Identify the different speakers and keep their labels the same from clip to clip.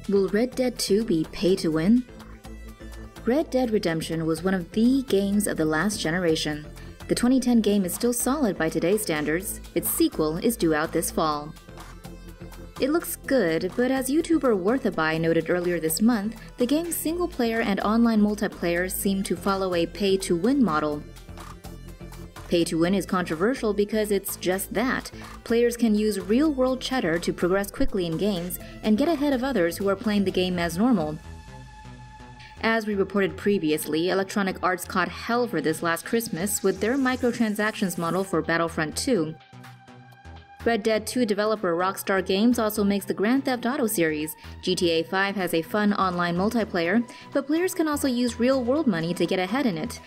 Speaker 1: Will Red Dead 2 be pay to win? Red Dead Redemption was one of the games of the last generation. The 2010 game is still solid by today's standards. Its sequel is due out this fall. It looks good, but as YouTuber Worthabuy noted earlier this month, the game's single-player and online multiplayer seem to follow a pay-to-win model. Pay-to-win is controversial because it's just that. Players can use real-world cheddar to progress quickly in games and get ahead of others who are playing the game as normal. As we reported previously, Electronic Arts caught hell for this last Christmas with their microtransactions model for Battlefront 2. Red Dead 2 developer Rockstar Games also makes the Grand Theft Auto series. GTA 5 has a fun online multiplayer, but players can also use real-world money to get ahead in it.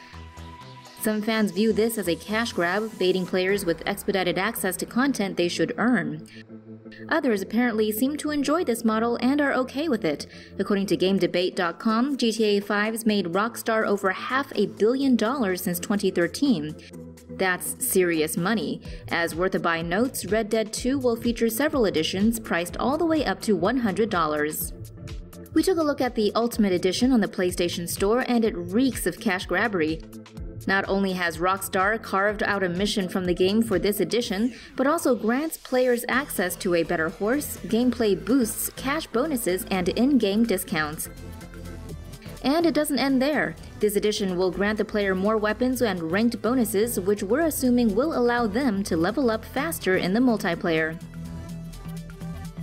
Speaker 1: Some fans view this as a cash grab, baiting players with expedited access to content they should earn. Others apparently seem to enjoy this model and are okay with it. According to GameDebate.com, GTA 5's made Rockstar over $500 million since 2013. That's serious money. As Worthabuy notes, Red Dead 2 will feature several editions priced all the way up to $100. We took a look at the Ultimate Edition on the PlayStation Store and it reeks of cash grabbery. Not only has Rockstar carved out a mission from the game for this edition, but also grants players access to a better horse, gameplay boosts, cash bonuses, and in-game discounts. And it doesn't end there. This edition will grant the player more weapons and ranked bonuses, which we're assuming will allow them to level up faster in the multiplayer.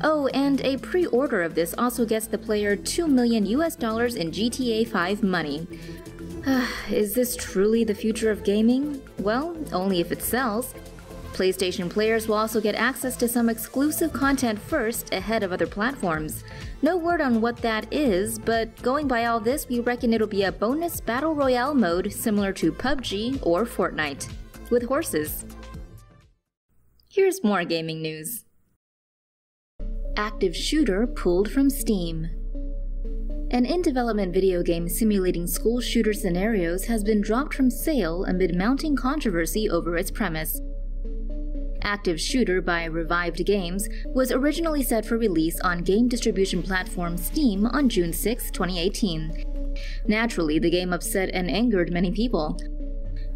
Speaker 1: Oh, and a pre-order of this also gets the player $2 million in GTA 5 money. Is this truly the future of gaming? Well, only if it sells. PlayStation players will also get access to some exclusive content first, ahead of other platforms. No word on what that is, but going by all this, we reckon it'll be a bonus battle royale mode similar to PUBG or Fortnite, with horses. Here's more gaming news. Active shooter pulled from Steam. An in-development video game simulating school shooter scenarios has been dropped from sale amid mounting controversy over its premise. Active Shooter by Revived Games was originally set for release on game distribution platform Steam on June 6, 2018. Naturally, the game upset and angered many people.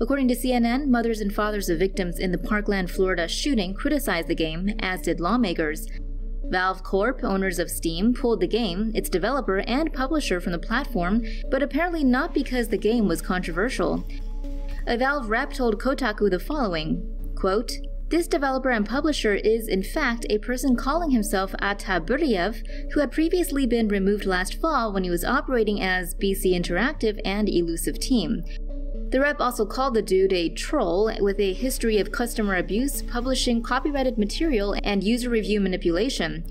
Speaker 1: According to CNN, mothers and fathers of victims in the Parkland, Florida shooting criticized the game, as did lawmakers. Valve Corp, owners of Steam, pulled the game, its developer and publisher, from the platform, but apparently not because the game was controversial. A Valve rep told Kotaku the following, quote, "This developer and publisher is, in fact, a person calling himself Ataburiev, who had previously been removed last fall when he was operating as BC Interactive and Elusive Team." The rep also called the dude a troll with a history of customer abuse, publishing copyrighted material, and user review manipulation.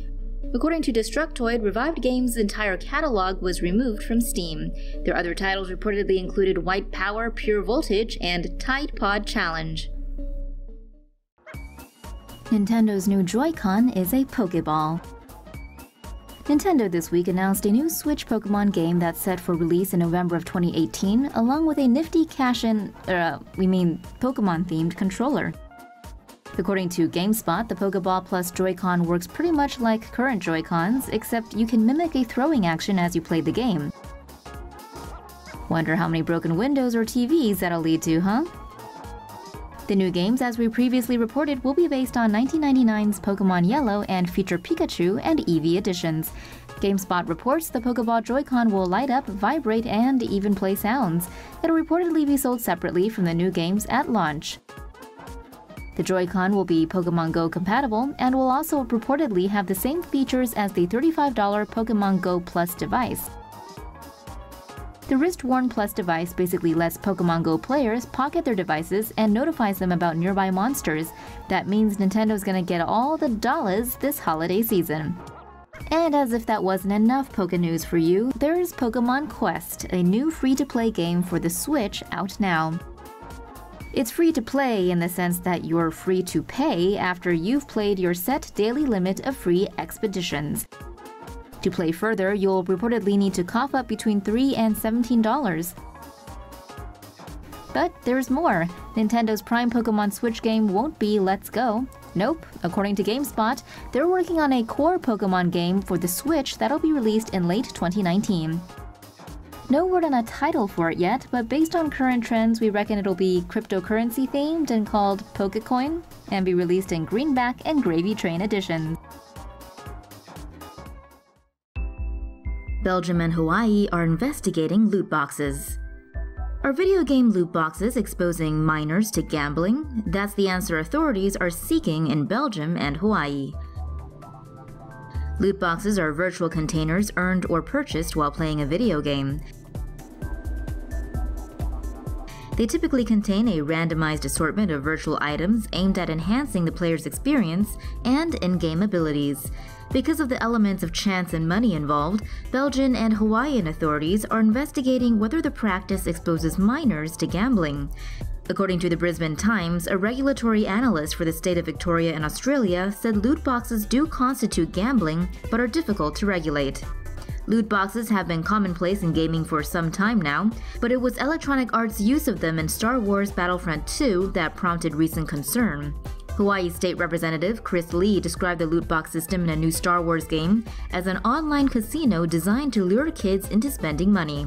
Speaker 1: According to Destructoid, Revived Games' entire catalog was removed from Steam. Their other titles reportedly included White Power, Pure Voltage, and Tide Pod Challenge. Nintendo's new JoyKhan is a Pokeball. Nintendo this week announced a new Switch Pokemon game that's set for release in November of 2018, along with a nifty Pokemon-themed controller. According to GameSpot, the Pokeball plus Joy-Con works pretty much like current Joy-Cons, except you can mimic a throwing action as you play the game. Wonder how many broken windows or TVs that'll lead to, huh? The new games, as we previously reported, will be based on 1999's Pokemon Yellow and feature Pikachu and Eevee editions. GameSpot reports the Pokeball Joy-Con will light up, vibrate, and even play sounds. It'll reportedly be sold separately from the new games at launch. The Joy-Con will be Pokemon Go compatible and will also reportedly have the same features as the $35 Pokemon Go Plus device. The wrist-worn Plus device basically lets Pokemon Go players pocket their devices and notifies them about nearby monsters. That means Nintendo's gonna get all the dollars this holiday season. And as if that wasn't enough Poke news for you, there's Pokemon Quest, a new free-to-play game for the Switch out now. It's free to play in the sense that you're free to pay after you've played your set daily limit of free expeditions. To play further, you'll reportedly need to cough up between $3 and $17. But there's more. Nintendo's prime Pokemon Switch game won't be Let's Go. Nope, according to GameSpot, they're working on a core Pokemon game for the Switch that'll be released in late 2019. No word on a title for it yet, but based on current trends, we reckon it'll be cryptocurrency themed and called Pokecoin, and be released in Greenback and Gravy Train editions. Belgium and Hawaii are investigating loot boxes. Are video game loot boxes exposing minors to gambling? That's the answer authorities are seeking in Belgium and Hawaii. Loot boxes are virtual containers earned or purchased while playing a video game. They typically contain a randomized assortment of virtual items aimed at enhancing the player's experience and in-game abilities. Because of the elements of chance and money involved, Belgian and Hawaiian authorities are investigating whether the practice exposes minors to gambling. According to the Brisbane Times, a regulatory analyst for the state of Victoria in Australia said loot boxes do constitute gambling but are difficult to regulate. Loot boxes have been commonplace in gaming for some time now, but it was Electronic Arts' use of them in Star Wars Battlefront 2 that prompted recent concern. Hawaii State Representative Chris Lee described the loot box system in a new Star Wars game as an online casino designed to lure kids into spending money.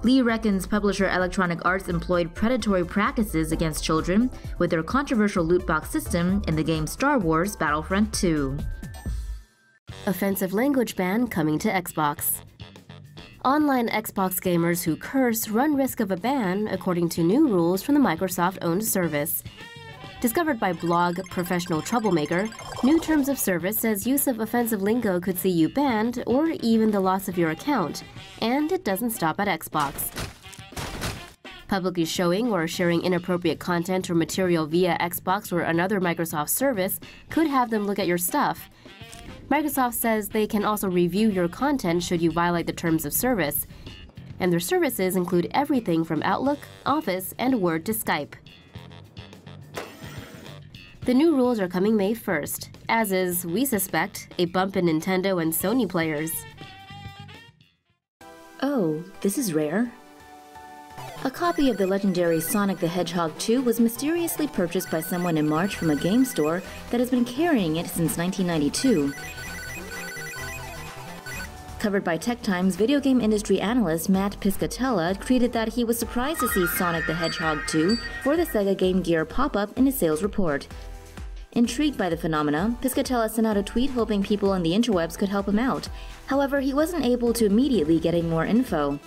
Speaker 1: Lee reckons publisher Electronic Arts employed predatory practices against children with their controversial loot box system in the game Star Wars Battlefront 2. Offensive language ban coming to Xbox. Online Xbox gamers who curse run risk of a ban, according to new rules from the Microsoft-owned service. Discovered by blog Professional Troublemaker, new terms of service says use of offensive lingo could see you banned or even the loss of your account, and it doesn't stop at Xbox. Publicly showing or sharing inappropriate content or material via Xbox or another Microsoft service could have them look at your stuff. Microsoft says they can also review your content should you violate the terms of service, and their services include everything from Outlook, Office, and Word to Skype. The new rules are coming May 1st, as is, we suspect, a bump in Nintendo and Sony players. Oh, this is rare. A copy of the legendary Sonic the Hedgehog 2 was mysteriously purchased by someone in March from a game store that has been carrying it since 1992. Covered by Tech Times, video game industry analyst Matt Piscatella tweeted that he was surprised to see Sonic the Hedgehog 2 for the Sega Game Gear pop-up in his sales report. Intrigued by the phenomena, Piscatella sent out a tweet hoping people on the interwebs could help him out. However, he wasn't able to immediately get any more info.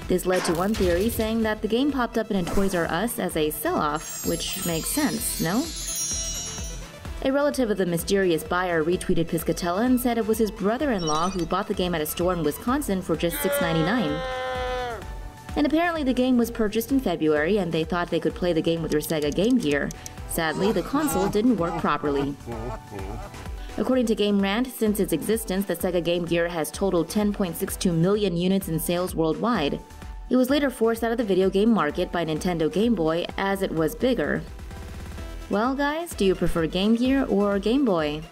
Speaker 1: This led to one theory saying that the game popped up in a Toys R Us as a sell-off, which makes sense, no? A relative of the mysterious buyer retweeted Piscatella and said it was his brother-in-law who bought the game at a store in Wisconsin for just $6.99. And apparently the game was purchased in February and they thought they could play the game with their Sega Game Gear. Sadly, the console didn't work properly. According to Game Rant, since its existence, the Sega Game Gear has totaled 10.62 million units in sales worldwide. It was later forced out of the video game market by Nintendo Game Boy as it was bigger. Well guys, do you prefer Game Gear or Game Boy?